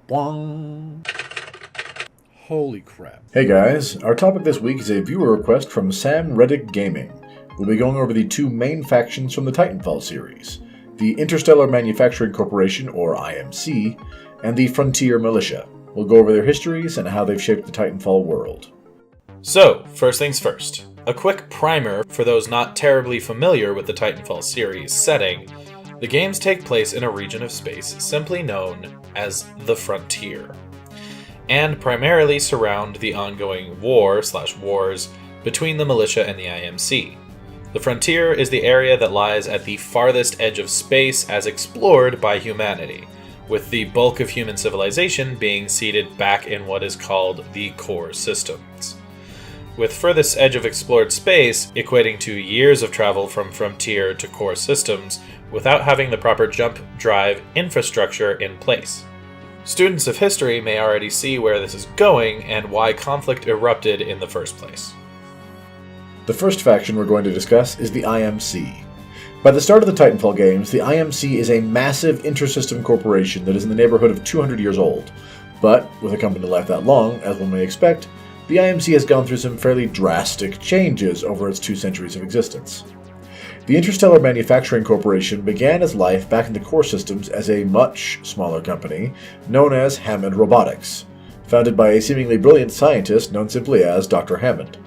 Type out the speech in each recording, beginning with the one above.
Bwong. Holy crap. Hey guys, our topic this week is a viewer request from Sam Reddick Gaming. We'll be going over the two main factions from the Titanfall series, the Interstellar Manufacturing Corporation, or IMC, and the Frontier Militia. We'll go over their histories and how they've shaped the Titanfall world. So, first things first. A quick primer for those not terribly familiar with the Titanfall series setting. The games take place in a region of space simply known as the Frontier, and primarily surround the ongoing wars between the militia and the IMC. The Frontier is the area that lies at the farthest edge of space as explored by humanity, with the bulk of human civilization being seated back in what is called the core systems, with furthest edge of explored space equating to years of travel from Frontier to core systems without having the proper jump drive infrastructure in place. Students of history may already see where this is going and why conflict erupted in the first place. The first faction we're going to discuss is the IMC. By the start of the Titanfall games, the IMC is a massive intersystem corporation that is in the neighborhood of 200 years old. But, with a company life that long, as one may expect, the IMC has gone through some fairly drastic changes over its 2 centuries of existence. The Interstellar Manufacturing Corporation began its life back in the core systems as a much smaller company known as Hammond Robotics, founded by a seemingly brilliant scientist known simply as Dr. Hammond.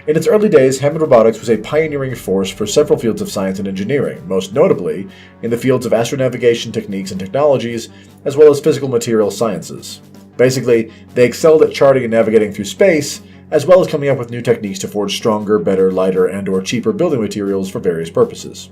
In its early days, Hammond Robotics was a pioneering force for several fields of science and engineering, most notably in the fields of astronavigation techniques and technologies, as well as physical material sciences. Basically, they excelled at charting and navigating through space, as well as coming up with new techniques to forge stronger, better, lighter, and/or cheaper building materials for various purposes.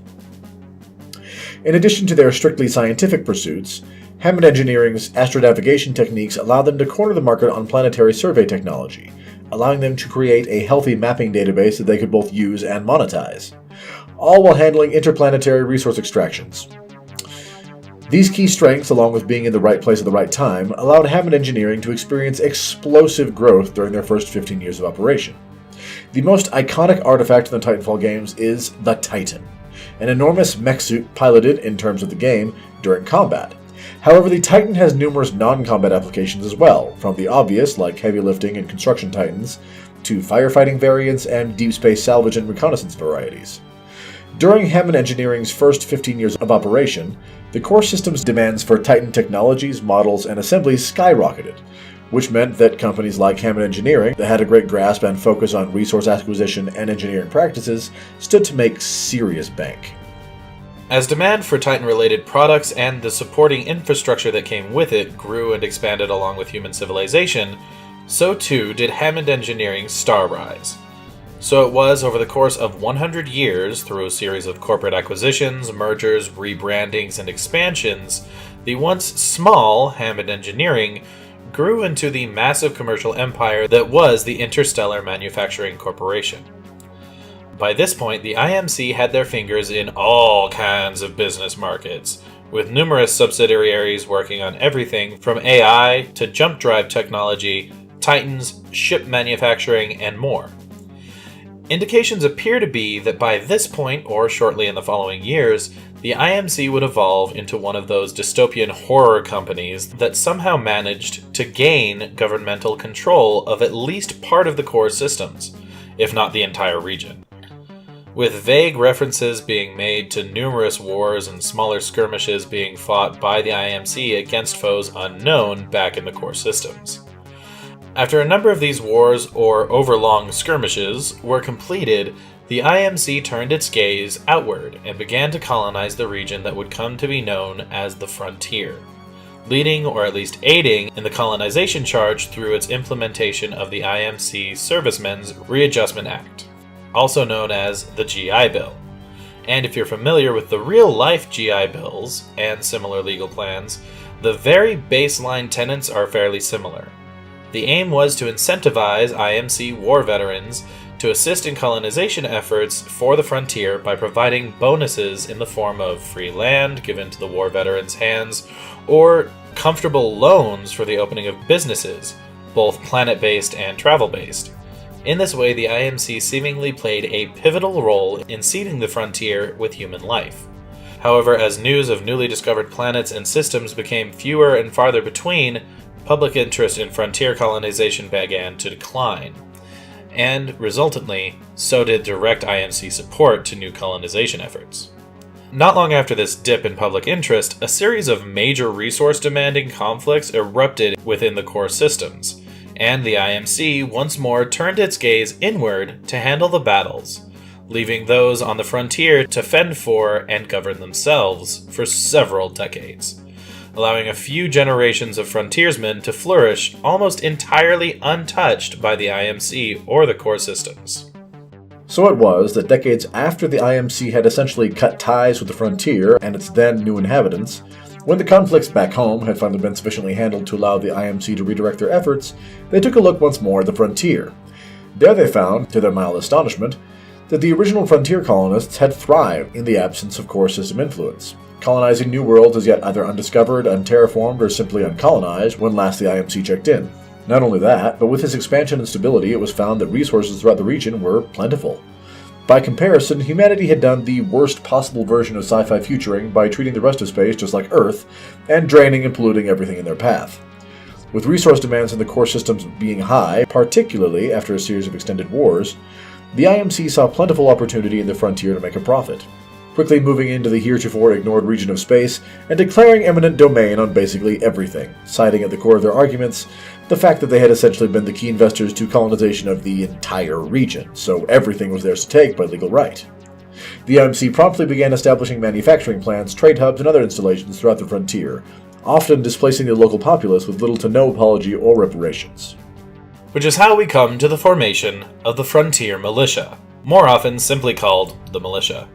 In addition to their strictly scientific pursuits, Hammond Engineering's astronavigation techniques allowed them to corner the market on planetary survey technology, allowing them to create a healthy mapping database that they could both use and monetize, all while handling interplanetary resource extractions. These key strengths, along with being in the right place at the right time, allowed Hammond Engineering to experience explosive growth during their first 15 years of operation. The most iconic artifact in the Titanfall games is the Titan, an enormous mech suit piloted, in terms of the game, during combat. However, the Titan has numerous non-combat applications as well, from the obvious, like heavy lifting and construction titans, to firefighting variants and deep space salvage and reconnaissance varieties. During Hammond Engineering's first 15 years of operation, the core system's demands for Titan technologies, models, and assemblies skyrocketed, which meant that companies like Hammond Engineering, that had a great grasp and focus on resource acquisition and engineering practices, stood to make serious bank. As demand for Titan-related products and the supporting infrastructure that came with it grew and expanded along with human civilization, so too did Hammond Engineering's star rise. So it was over the course of 100 years, through a series of corporate acquisitions, mergers, rebrandings, and expansions, the once small Hammond Engineering grew into the massive commercial empire that was the Interstellar Manufacturing Corporation. By this point, the IMC had their fingers in all kinds of business markets, with numerous subsidiaries working on everything from AI to jump drive technology, Titans, ship manufacturing, and more. Indications appear to be that by this point, or shortly in the following years, the IMC would evolve into one of those dystopian horror companies that somehow managed to gain governmental control of at least part of the core systems, if not the entire region, with vague references being made to numerous wars and smaller skirmishes being fought by the IMC against foes unknown back in the core systems. After a number of these wars or overlong skirmishes were completed, the IMC turned its gaze outward and began to colonize the region that would come to be known as the Frontier, leading or at least aiding in the colonization charge through its implementation of the IMC Servicemen's Readjustment Act, also known as the GI Bill. And if you're familiar with the real-life GI Bills and similar legal plans, the very baseline tenets are fairly similar. The aim was to incentivize IMC war veterans to assist in colonization efforts for the frontier by providing bonuses in the form of free land given to the war veterans' hands, or comfortable loans for the opening of businesses, both planet-based and travel-based. In this way, the IMC seemingly played a pivotal role in seeding the frontier with human life. However, as news of newly discovered planets and systems became fewer and farther between, public interest in frontier colonization began to decline. And, resultantly, so did direct IMC support to new colonization efforts. Not long after this dip in public interest, a series of major resource-demanding conflicts erupted within the core systems, and the IMC once more turned its gaze inward to handle the battles, leaving those on the frontier to fend for and govern themselves for several decades, allowing a few generations of frontiersmen to flourish almost entirely untouched by the IMC or the core systems. So it was that decades after the IMC had essentially cut ties with the frontier and its then new inhabitants, when the conflicts back home had finally been sufficiently handled to allow the IMC to redirect their efforts, they took a look once more at the frontier. There they found, to their mild astonishment, that the original frontier colonists had thrived in the absence of core system influence, colonizing new worlds as yet either undiscovered, unterraformed, or simply uncolonized when last the IMC checked in. Not only that, but with its expansion and stability, it was found that resources throughout the region were plentiful. By comparison, humanity had done the worst possible version of sci-fi futuring by treating the rest of space just like Earth, and draining and polluting everything in their path. With resource demands in the core systems being high, particularly after a series of extended wars, the IMC saw plentiful opportunity in the frontier to make a profit, quickly moving into the heretofore ignored region of space and declaring eminent domain on basically everything, citing at the core of their arguments the fact that they had essentially been the key investors to colonization of the entire region, so everything was theirs to take by legal right. The IMC promptly began establishing manufacturing plants, trade hubs, and other installations throughout the frontier, often displacing the local populace with little to no apology or reparations. Which is how we come to the formation of the Frontier Militia, more often simply called the Militia.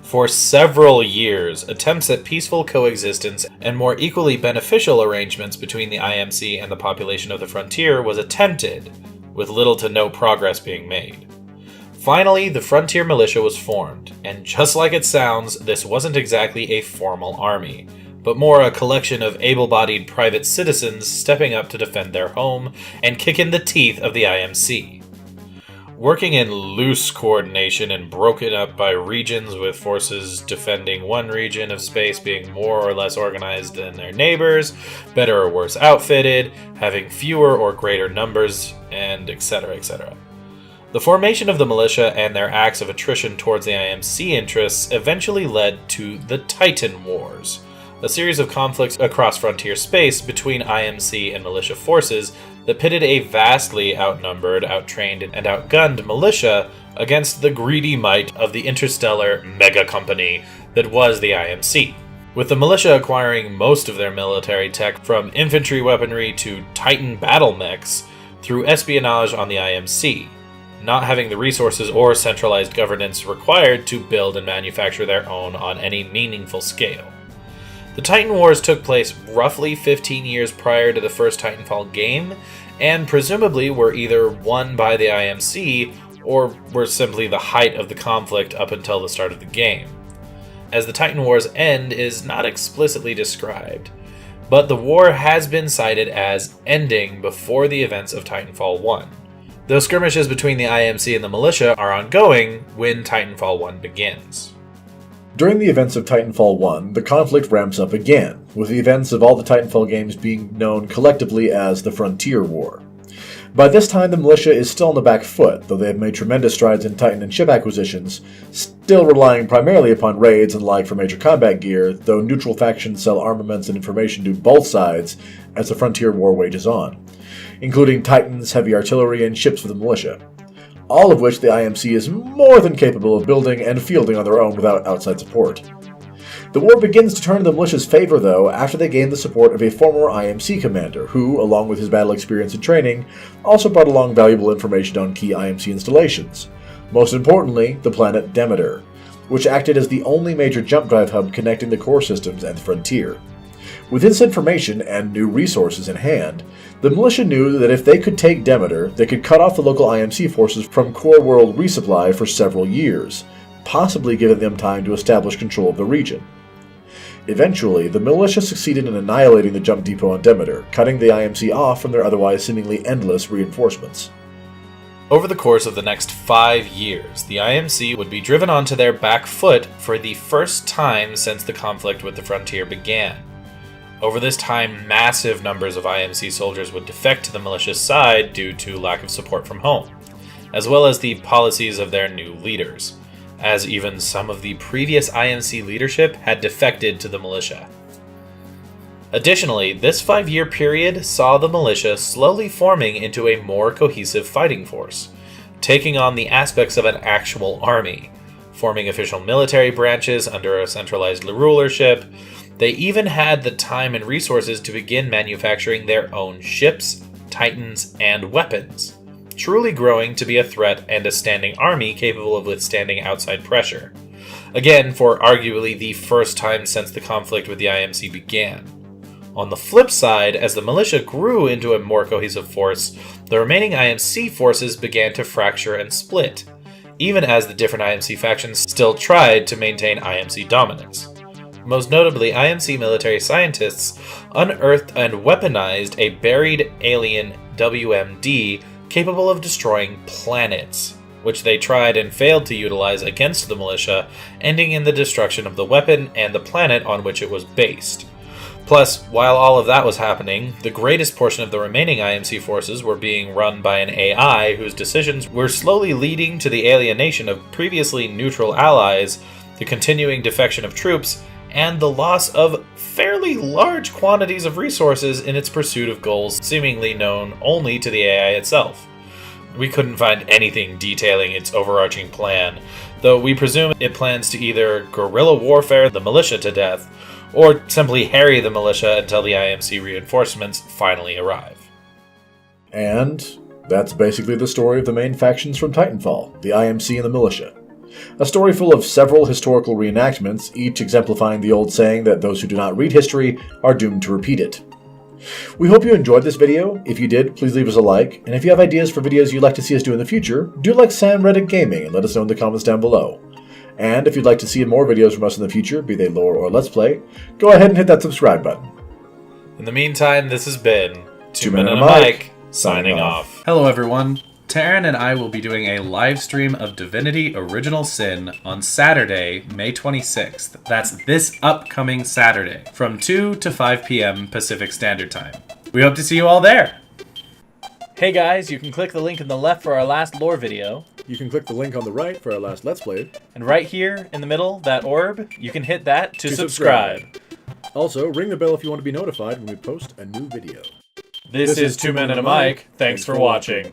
For several years, attempts at peaceful coexistence and more equally beneficial arrangements between the IMC and the population of the frontier was attempted, with little to no progress being made. Finally, the Frontier Militia was formed, and just like it sounds, this wasn't exactly a formal army, but more a collection of able-bodied private citizens stepping up to defend their home and kick in the teeth of the IMC. Working in loose coordination and broken up by regions, with forces defending one region of space being more or less organized than their neighbors, better or worse outfitted, having fewer or greater numbers, and etc., etc. The formation of the militia and their acts of attrition towards the IMC interests eventually led to the Titan Wars, a series of conflicts across frontier space between IMC and militia forces that pitted a vastly outnumbered, outtrained, and outgunned militia against the greedy might of the interstellar mega company that was the IMC, with the militia acquiring most of their military tech from infantry weaponry to Titan battle mechs through espionage on the IMC, not having the resources or centralized governance required to build and manufacture their own on any meaningful scale. The Titan Wars took place roughly 15 years prior to the first Titanfall game, and presumably were either won by the IMC or were simply the height of the conflict up until the start of the game, as the Titan Wars' end is not explicitly described, but the war has been cited as ending before the events of Titanfall 1, though skirmishes between the IMC and the militia are ongoing when Titanfall 1 begins. During the events of Titanfall 1, the conflict ramps up again, with the events of all the Titanfall games being known collectively as the Frontier War. By this time, the militia is still on the back foot, though they have made tremendous strides in Titan and ship acquisitions, still relying primarily upon raids and like for major combat gear, though neutral factions sell armaments and information to both sides as the Frontier War wages on, including Titans, heavy artillery, and ships for the militia, all of which the IMC is more than capable of building and fielding on their own without outside support. The war begins to turn in the militia's favor, though, after they gain the support of a former IMC commander, who, along with his battle experience and training, also brought along valuable information on key IMC installations. Most importantly, the planet Demeter, which acted as the only major jump drive hub connecting the core systems and the frontier. With this information and new resources in hand, the militia knew that if they could take Demeter, they could cut off the local IMC forces from core world resupply for several years, possibly giving them time to establish control of the region. Eventually, the militia succeeded in annihilating the jump depot on Demeter, cutting the IMC off from their otherwise seemingly endless reinforcements. Over the course of the next 5 years, the IMC would be driven onto their back foot for the first time since the conflict with the frontier began. Over this time, massive numbers of IMC soldiers would defect to the militia's side due to lack of support from home, as well as the policies of their new leaders, as even some of the previous IMC leadership had defected to the militia. Additionally, this 5-year period saw the militia slowly forming into a more cohesive fighting force, taking on the aspects of an actual army, forming official military branches under a centralized rulership. They even had the time and resources to begin manufacturing their own ships, titans, and weapons, truly growing to be a threat and a standing army capable of withstanding outside pressure. Again, for arguably the first time since the conflict with the IMC began. On the flip side, as the militia grew into a more cohesive force, the remaining IMC forces began to fracture and split, even as the different IMC factions still tried to maintain IMC dominance. Most notably, IMC military scientists unearthed and weaponized a buried alien WMD capable of destroying planets, which they tried and failed to utilize against the militia, ending in the destruction of the weapon and the planet on which it was based. Plus, while all of that was happening, the greatest portion of the remaining IMC forces were being run by an AI whose decisions were slowly leading to the alienation of previously neutral allies, the continuing defection of troops, and the loss of fairly large quantities of resources in its pursuit of goals seemingly known only to the AI itself. We couldn't find anything detailing its overarching plan, though we presume it plans to either guerrilla warfare the militia to death, or simply harry the militia until the IMC reinforcements finally arrive. And that's basically the story of the main factions from Titanfall, the IMC and the militia. A story full of several historical reenactments, each exemplifying the old saying that those who do not read history are doomed to repeat it. We hope you enjoyed this video. If you did, please leave us a like, and if you have ideas for videos you'd like to see us do in the future, do like Sam Reddick Gaming and let us know in the comments down below. And if you'd like to see more videos from us in the future, be they lore or let's play, go ahead and hit that subscribe button. In the meantime, this has been Two Men and a Mic, signing off. Hello, everyone. Taryn and I will be doing a live stream of Divinity Original Sin on Saturday, May 26th. That's this upcoming Saturday, from 2 to 5 p.m. Pacific Standard Time. We hope to see you all there. Hey guys, you can click the link in the left for our last lore video. You can click the link on the right for our last Let's Play. And right here in the middle, that orb, you can hit that to subscribe. Also, ring the bell if you want to be notified when we post a new video. This is Two Men and a Mic. Thanks for watching.